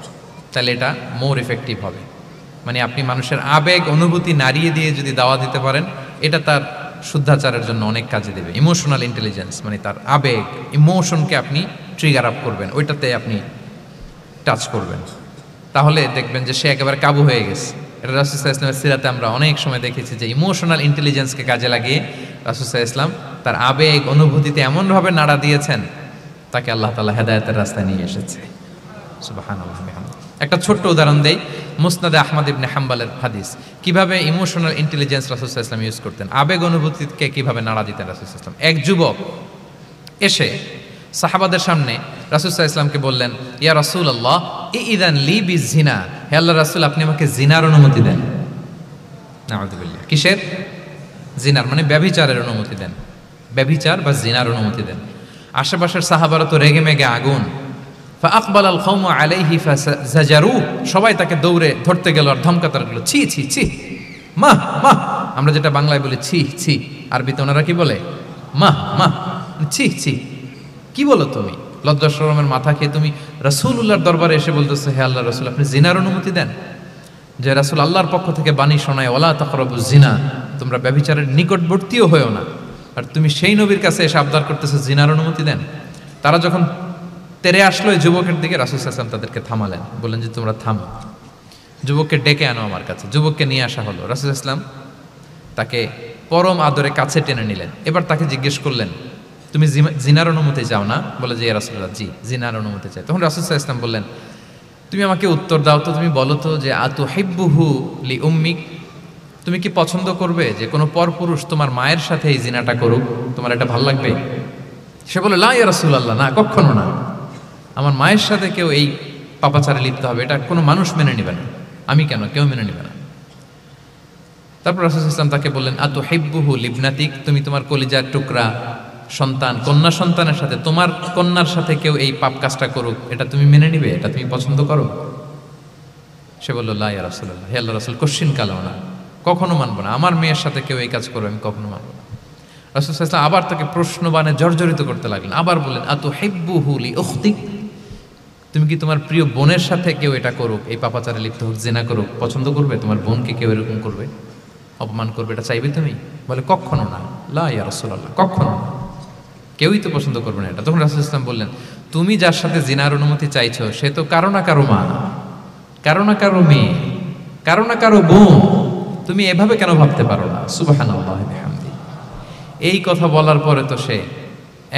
তাহলে এটা মোর ইফেক্টিভ হবে। মানে আপনি মানুষের আবেগ অনুভূতি নাড়িয়ে দিয়ে যদি দাওয়া দিতে পারেন, এটা তার শুদ্ধাচারের জন্য অনেক কাজে দেবে। ইমোশনাল ইন্টেলিজেন্স মানে তার আবেগ, ইমোশনকে আপনি ট্রিগার আপ করবেন, ওইটাতে আপনি টাচ করবেন, তাহলে দেখবেন যে সে একেবারে কাবু হয়ে গেছে। এটা রাসূল সাল্লাল্লাহু আলাইহি ওয়াসাল্লামের সিরাতে আমরা অনেক সময় দেখেছি যে ইমোশনাল ইন্টেলিজেন্সকে কাজে লাগিয়ে রাসূল সাল্লাল্লাহু আলাইহি ওয়াসাল্লাম তার আবেগ অনুভূতিতে এমনভাবে নাড়া দিয়েছেন, তাকে আল্লাহ তাআলা হেদায়েতের রাস্তায় নিয়ে এসেছে। সুবহানাল্লাহ। একটা ছোট্ট উদাহরণ দেই, মুসনাদে আহমদ ইবনে হাম্বলের হাদিস, কিভাবে ইমোশনাল ইন্টেলিজেন্স রাসূল সাল্লাল্লাহু আলাইহি ওয়াসাল্লাম ইউজ করতেন, আবেগ অনুভূতিকে কিভাবে নাড়া দিতেন রাসূল সাল্লাল্লাহু আলাইহি ওয়াসাল্লাম। এক যুবক এসে সাহাবাদের সামনে রাসূল সাল্লাল্লাহু আলাইহি ওয়াসাল্লামকে বললেন, ইয়া রাসূলুল্লাহ ইযান লি বিজিনা, হে আল্লাহর রাসূল, আপনি আমাকে জিনার অনুমতি দেন। নাউযুবিল্লাহ। কিসের? জিনার, মানে ব্যভিচারের অনুমতি দেন। ব্যভিচার বা জিনার অনুমতি দেন। আশেপাশের সাহাবারা তো রেগে মেগে আগুন। ফাআকবাল আল কওমু আলাইহি ফাজাজারু, সবাই তাকে দৌড়ে ধরতে গেল আর ধমকাতে লাগলো, ছি ছি ছি, মাহ মাহ। আমরা যেটা বাংলায় বলি ছি ছি, আরবিতে ওনারা কি বলে? মাহ মাহ, ছি ছি। কি বলো তুমি? লজ্জা শরমের মাথা খেয়ে তুমি রাসূলুল্লাহর দরবারে এসে বলতেছো, হে আল্লাহর রাসূল, আপনি জিনার অনুমতি দেন। যে রাসূল আল্লাহর পক্ষ থেকে বাণী শোনায়, ওয়ালা তাকরাবুজ জিনা, তোমরা ব্যভিচারের নিকটবর্তীও হয়ো না, আর তুমি সেই নবীর কাছে এসে আবদার করতেছো জিনার অনুমতি দেন। তারা যখন তেরে আসলো এই যুবকের দিকে, রাসূল সাল্লাল্লাহু আলাইহি ওয়াসাল্লাম তাদেরকে থামালেন, বললেন যে তোমরা থামো। যুবককে ডেকে আনো আমার কাছে। যুবককে নিয়ে আসা হলো। রাসূল ইসলাম তাকে পরম আদরে কাছে টেনে নিলেন। এবার তাকে জিজ্ঞেস করলেন, তুমি জিনার অনুমতি চাও না? বলে যে ইয়া রাসূলুল্লাহ, জি জিনার অনুমতি চাই। তখন রাসূল সাল্লাল্লাহু আলাইহি ওয়াসাল্লাম বললেন, তুমি আমাকে উত্তর দাও তো, তুমি বলো তো যে আতুহিব্বুহু লি উম্মিক, তুমি কি পছন্দ করবে যে কোনো পরপুরুষ তোমার মায়ের সাথে এই জিনাটা করুক? তোমার এটা ভালো লাগবে? সে বলে, লা ইয়া রাসূলুল্লাহ, না, কখনো না। আমার মায়ের সাথে কেউ এই পাপাচারে লিপ্ত হবে, এটা কোনো মানুষ মেনে নেবে না। আমি কেন, কেউ মেনে নেবে না। তারপর রাসূল সাল্লাল্লাহু আলাইহি ওয়াসাল্লাম তাকে বললেন, আতুহিব্বুহু লিবনাতিক, তুমি তোমার কলিজার টুকরা সন্তান, কন্যা সন্তানের সাথে, তোমার কন্যার সাথে কেউ এই পাপ কাজটা করুক, এটা তুমি মেনে নিবে? এটা তুমি পছন্দ করো? সে বলল, লা ইয়া রাসূলুল্লাহ, হে আল্লাহর রাসূল, কশিন কালেও না, কখনো মানবো না। আমার মেয়ের সাথে কেউ এই কাজ করবে, আমি কখনো মানবো না। রাসূল সাল্লাল্লাহু আলাইহি ওয়াসাল্লাম আবার তাকে প্রশ্নবাণে জর্জরিত করতে লাগলেন। আবার বললেন, আতুহিব্বুহু লি উখতিক, তুমি কি তোমার প্রিয় বোনের সাথে কেউ এটা করুক, এই পাপাচারে লিপ্ত হোক, জিনা করুক, পছন্দ করবে? তোমার বোনকে কেউ এরকম করবে, অপমান করবে, এটা চাইবে তুমি? বলে, কখনো না, লা ইয়া রাসূলুল্লাহ, কখনো না, কেউই তো পছন্দ করবে না এটা। তখন রাসূল ইসলাম বললেন, তুমি যার সাথে জিনার অনুমতি চাইছো সে তো কারো না কারো মা, কারো না কারো মেয়ে, কারো না কারো বোন, তুমি এভাবে কেন ভাবতে পারো না? সুবহানাল্লাহি ওয়া বিহামদিহি। এই কথা বলার পরে তো সে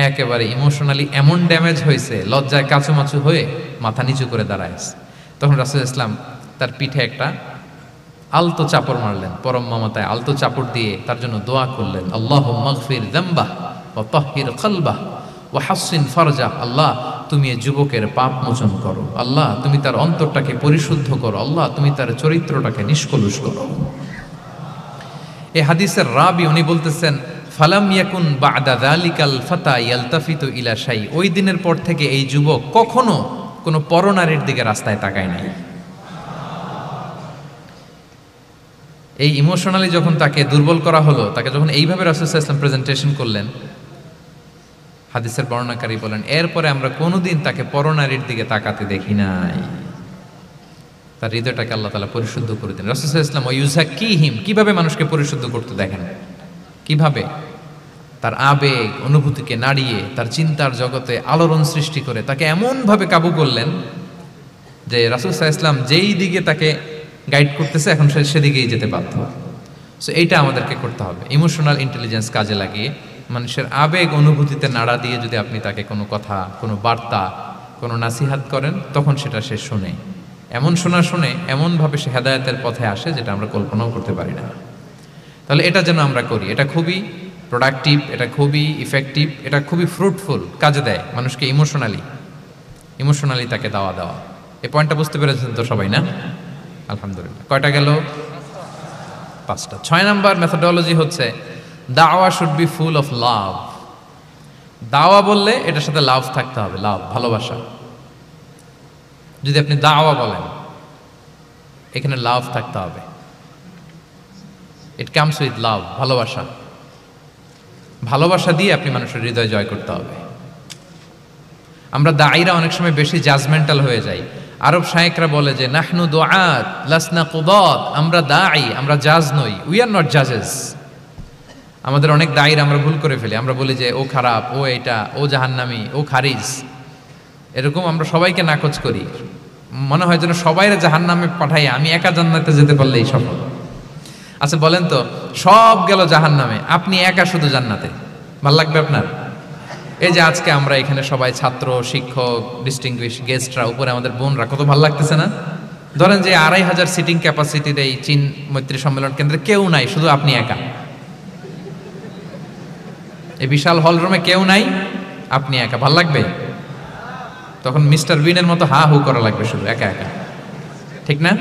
একেবারে ইমোশনালি এমন ড্যামেজ হয়েছে, লজ্জায় কাচুমাচু হয়ে মাথা নিচু করে দাঁড়ায়। তখন রাসূল ইসলাম তার পিঠে একটা আলতো চাপড় মারলেন, পরম মমতায় আলতো চাপড় দিয়ে তার জন্য দোয়া করলেন, আল্লাহুম্মা গফির যামবাহ ওয়া তাহহির কলবাহ ওয়া হাসসিন ফারজাহ। আল্লাহ, তুমি এই যুবকের পাপ মোচন করো। আল্লাহ, তুমি তার অন্তরটাকে পরিশুদ্ধ করো। আল্লাহ, তুমি তার চরিত্রটাকে নিষ্কলুষ করো। এই হাদিসের রাবি উনি বলতেছেন, ফালাম ইয়াকুন বা'দা যালিকাল ফাতা ইয়ালতাফিতু ইলা শাই, ওই দিনের পর থেকে এই যুবক কখনো কোনো পরনারীর দিকে রাস্তায় তাকায় নাই। এই ইমোশনালি যখন তাকে দুর্বল করা হলো, তাকে যখন এইভাবে রাসূল সাল্লাল্লাহু আলাইহি ওয়াসাল্লাম প্রেজেন্টেশন করলেন, হাদিসের বর্ণনাকারী বলেন, এরপরে আমরা কোনোদিন তাকে পরনারীর দিকে তাকাতে দেখি নাই। তার হৃদয়টাকে আল্লাহ তাআলা পরিশুদ্ধ করে দেন। রাসূল সাল্লাল্লাহু আলাইহি ওয়াসাল্লাম ইউযাক্কিহিম, কিভাবে মানুষকে পরিশুদ্ধ করতে দেখেন, কিভাবে তার আবেগ অনুভূতিকে নাড়িয়ে তার চিন্তার জগতে আলোড়ন সৃষ্টি করে তাকে এমনভাবে কাবু করলেন যে রাসূল সাল্লাল্লাহু আলাইহি ওয়াসাল্লাম যেই দিকে তাকে গাইড করতেছে এখন সে সেদিকেই যেতে বাধ্য। সো এইটা আমাদেরকে করতে হবে, ইমোশনাল ইন্টেলিজেন্স কাজে লাগিয়ে মানুষের আবেগ অনুভূতিতে নাড়া দিয়ে যদি আপনি তাকে কোনো কথা, কোনো বার্তা, কোনো নাসিহাত করেন, তখন সেটা সে শুনে। এমন শুনে এমনভাবে সে হেদায়েতের পথে আসে যেটা আমরা কল্পনাও করতে পারি না। তাহলে এটা যেন আমরা করি, এটা খুবই প্রোডাক্টিভ, এটা খুবই ইফেক্টিভ, এটা খুবই ফ্রুটফুল, কাজে দেয় মানুষকে ইমোশনালি তাকে দেওয়া। এই পয়েন্টটা বুঝতে পেরেছেন তো সবাই, না? আলহামদুলিল্লাহ। কয়টা গেল? 5টা। 6 নাম্বার মেথোডোলজি হচ্ছে দাওয়া should be full of love. দাওয়া বললে এটার সাথে লাভ থাকতে হবে, লাভ, ভালোবাসা। যদি আপনি দাওয়া বলেন, এখানে লাভ থাকতে হবে। ইট কামস উইথ লাভ, ভালোবাসা। ভালোবাসা দিয়ে আপনি মানুষের হৃদয় জয় করতে হবে। আমরা দায়ীরা অনেক সময় বেশি জাজমেন্টাল হয়ে যাই। আরব শায়েকরা বলে যে নাহনু দুআত লাসনা কুদাত, আমরা দাঈ, আমরা জাজ নই, উই আর নট জাজেস। আমাদের অনেক দায়ীরা আমরা ভুল করে ফেলি, আমরা বলি যে ও খারাপ, ও এটা, ও জাহান্নামী, ও খারিজ, এরকম আমরা সবাইকে নাকচ করি। মনে হয় যেন সবাইরে জাহান্নামে পাঠাই, আমি একা জান্নাতে যেতে পারলেই সফল। আচ্ছা বলেন তো, সব গেল জাহান্নামে, আপনি একা শুধু জান্নাতে, ভাল লাগবে আপনার? এই যে আজকে আমরা এখানে সবাই ছাত্র, শিক্ষক, ডিস্টিংগুইশ গেস্টরা, উপরে আমাদের বোনরা, কত ভালো লাগতেছে না? ধরেন যে 2500 সিটিং ক্যাপাসিটির এই চীন মৈত্রী সম্মেলন কেন্দ্রে কেউ নাই, শুধু আপনি একা। এই বিশাল হল রুমে কেউ নাই, আপনি একা, ভাল লাগবে? তখন মিস্টার বিনের মতো হা হু করা লাগবে, শুধু একা একা, ঠিক না?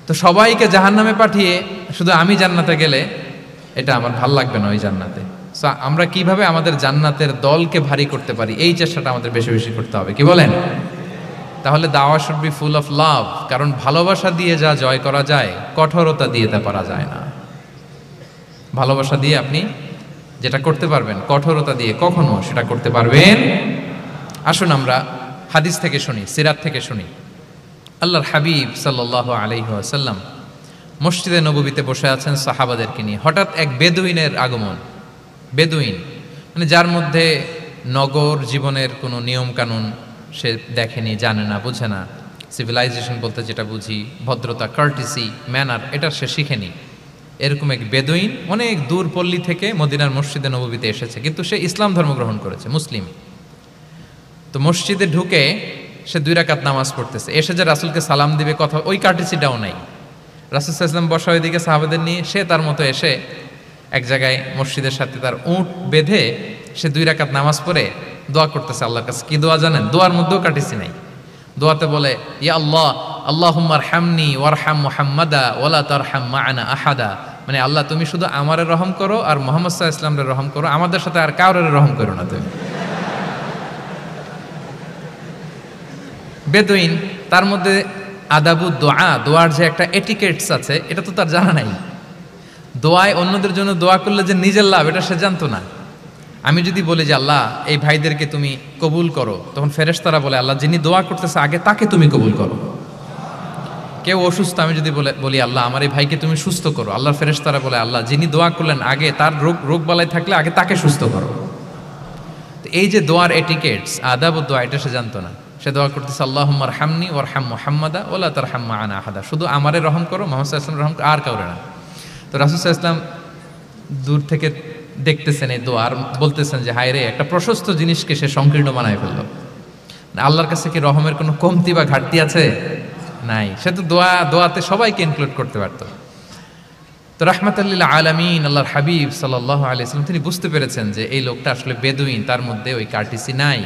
তো সবাইকে জাহান্নামে পাঠিয়ে শুধু আমি জান্নাতে গেলে এটা আমার ভাল লাগবে না, ওই জান্নাতে। সো আমরা কিভাবে আমাদের জান্নাতের দলকে ভারী করতে পারি, এই চেষ্টাটা আমাদের বেশি বেশি করতে হবে, কি বলেন? তাহলে দাওয়া should be full of love, কারণ ভালোবাসা দিয়ে যা জয় করা যায়, কঠোরতা দিয়ে তা পারা যায় না। ভালোবাসা দিয়ে আপনি যেটা করতে পারবেন, কঠোরতা দিয়ে কখনো সেটা করতে পারবেন। আসুন আমরা হাদিস থেকে শুনি, সিরাত থেকে শুনি। আল্লাহর হাবিব সাল্লাল্লাহু আলাইহি ওয়াসাল্লাম মসজিদে নববীতে বসে আছেন সাহাবাদেরকে নিয়ে। হঠাৎ এক বেদুইনের আগমন। বেদুইন মানে যার মধ্যে নগর জীবনের কোনো নিয়ম কানুন সে দেখেনি, জানে না, বুঝে না, সিভিলাইজেশন বলতে যেটা বুঝি, ভদ্রতা, কার্টিসি, ম্যানার, এটা সে শিখেনি। এরকম এক বেদুইন অনেক দূর পল্লী থেকে মদিনার মসজিদে নববীতে এসেছে, কিন্তু সে ইসলাম ধর্ম গ্রহণ করেছে, মুসলিম। তো মসজিদে ঢুকে সে 2 রাকাত নামাজ পড়তেছে, এসে যে রাসূলকে সালাম দিবে কথা, ওই কার্টিসিটাও নাই। রাসূল সাল্লাল্লাহু আলাইহি ওয়াসাল্লাম বসা ওইদিকে সাহাবাদের নিয়ে, সে তার মতো এসে এক জায়গায় মসজিদের সাথে তার উট বেঁধে সে 2 রাকাত নামাজ পড়ে দোয়া করতেছে আল্লাহর কাছে। কি দোয়া জানেন? দোয়ার মধ্যেও কাটিসি নাই। দোয়াতে বলে, ইয়া আল্লাহ, আল্লাহুম্মা আরহামনি ওয়ারহাম মুহাম্মাদা ওয়ালা তারহাম মা'ানা আহাদা। মানে আল্লাহ, তুমি শুধু আমারে রহম করো আর মুহাম্মদ সাল্লাল্লাহু আলাইহি ওয়াসাল্লামের রহম করো, আমাদের সাথে আর কাউরে রহম করো না তুমি। বেদুইন, তার মধ্যে আদাবু দোয়া, দোয়ার যে একটা এটিকেটস আছে, এটা তো তার জানা নাই। দোয়ায় অন্যদের জন্য দোয়া করলে যে নিজের লাভ, এটা সে জানতো না। আমি যদি বলি যে আল্লাহ এই ভাইদেরকে তুমি কবুল করো, তখন ফেরেশতারা বলে আল্লাহ যিনি দোয়া করতেছে আগে তাকে তুমি কবুল করো। কেউ অসুস্থ, আমি যদি বলি আল্লাহ আমার এই ভাইকে তুমি সুস্থ করো, আল্লাহর ফেরেশতারা বলে আল্লাহ যিনি দোয়া করলেন আগে তার রোগ বালাই থাকলে আগে তাকে সুস্থ করো। তো এই যে দোয়ার এটিকেটস, আদাব ও দোয়া, এটা সে জানতো না। সে দোয়া করতেছে আল্লাহুম্মা আরহামনি ওয়ারহাম মুহাম্মাদা ওয়ালা তারহাম মা'ানা আহাদা, শুধু আমারে রহম করো, মুহাম্মদ সাল্লাল্লাহু আলাইহি ওয়াসাল্লাম রহম করো, আর কাউরে না। তো রাসূল সাল্লাল্লাহু আলাইহি ওয়াসাল্লাম দূর থেকে দেখতেছেন এই দোয়া, আর বলতেছেন যে হায় রে, একটা প্রশস্ত জিনিসকে সে সংকীর্ণ বানায় ফেললো। আল্লাহর কাছে কি রহমের কোনো কমতি বা ঘাটতি আছে? নাই। সে তো দোয়াতে সবাইকে ইনক্লুড করতে পারতো। তো রাহমাতাল লিল আলামিন আল্লাহর হাবিব সাল্লাল্লাহু আলাইহি ওয়াসাল্লাম তিনি বুঝতে পেরেছেন যে এই লোকটা আসলে বেদুইন, তার মধ্যে ওই কার্টিসি নাই।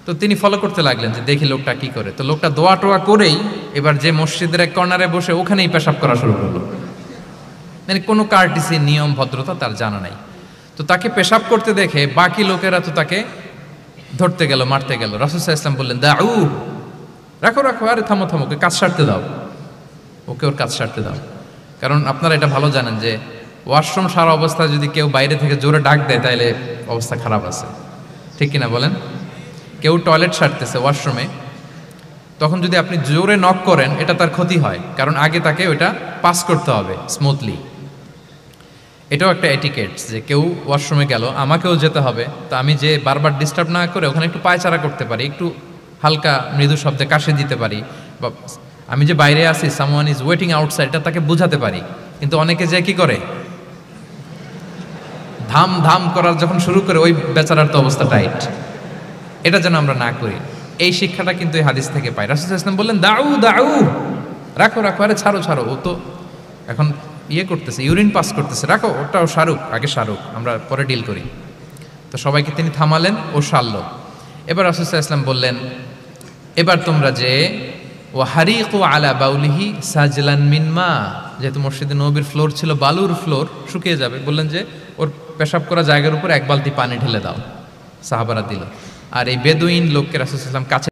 তো তিনি ফলো করতে লাগলেন যে দেখি লোকটা কি করে। তো লোকটা দোয়া টোয়া করেই এবার যে মসজিদের এক কর্নারে বসে ওখানেই পেশাব করা শুরু করলো। মানে কোনো কার্টিসি, নিয়ম, ভদ্রতা তার জানা নাই। তো তাকে পেশাব করতে দেখে বাকি লোকেরা তো তাকে ধরতে গেল, মারতে গেল। রাসূল সাল্লাল্লাহু আলাইহি ওয়াসাল্লাম বললেন, দাউ, রাখো রাখো, আরে থামো থামো, ওকে কাজ সারতে দাও, ওকে ওর কাজ সারতে দাও। কারণ আপনারা এটা ভালো জানেন যে ওয়াশরুম সারা অবস্থায় যদি কেউ বাইরে থেকে জোরে ডাক দেয় তাহলে অবস্থা খারাপ আছে, ঠিক কিনা বলেন? কেউ টয়লেট সারতেছে ওয়াশরুমে, তখন যদি আপনি জোরে নক করেন এটা তার ক্ষতি হয়, কারণ আগে তাকে ওইটা পাস করতে হবে স্মুথলি। এটাও একটা এটিকেটস যে কেউ ওয়াশরুমে গেল, আমাকেও যেতে হবে, তো আমি যে বারবার ডিস্টার্ব না করে ওখানে একটু পায়চারা করতে পারি, একটু হালকা মৃদু শব্দে কাশে দিতে পারি, বা আমি যে বাইরে আছি, সামওয়ান ইজ ওয়েটিং আউটসাইড, এটা তাকে বোঝাতে পারি। কিন্তু অনেকে যে কি করে, ধাম ধাম করার যখন শুরু করে, ওই বেচারার তো অবস্থা টাইট। এটা যেন আমরা না করি, এই শিক্ষাটা কিন্তু এই হাদিস থেকে পাই। রাসূল সাল্লাল্লাহু আলাইহি ওয়াসাল্লাম বললেন, দাউ দাউ, রাখো রাখো, আরে ছাড়ো ছাড়ো, ও তো এখন করতেছে, ইউরিন পাস করতেছে, রাখো, ওটাও সারুক, আগে সারুক, আমরা পরে ডিল করি। তো সবাইকে তিনি থামালেন, ও সারল। এবার রাসূল সাল্লাল্লাহু আলাইহি ওয়াসাল্লাম বললেন, এবার তোমরা যে ওয়াহারিকু আলা বাউলিহি সাজলান মিন মা, যেহেতু মসজিদে নববীর ফ্লোর ছিল বালুর ফ্লোর, শুকিয়ে যাবে, বললেন যে ওর পেশাব করা জায়গার উপর 1 বালতি পানি ঢেলে দাও। সাহাবারা দিল। আর এই বেদুইন লোককে রাসূল সাল্লাল্লাহু আলাইহি ওয়াসাল্লাম কাছে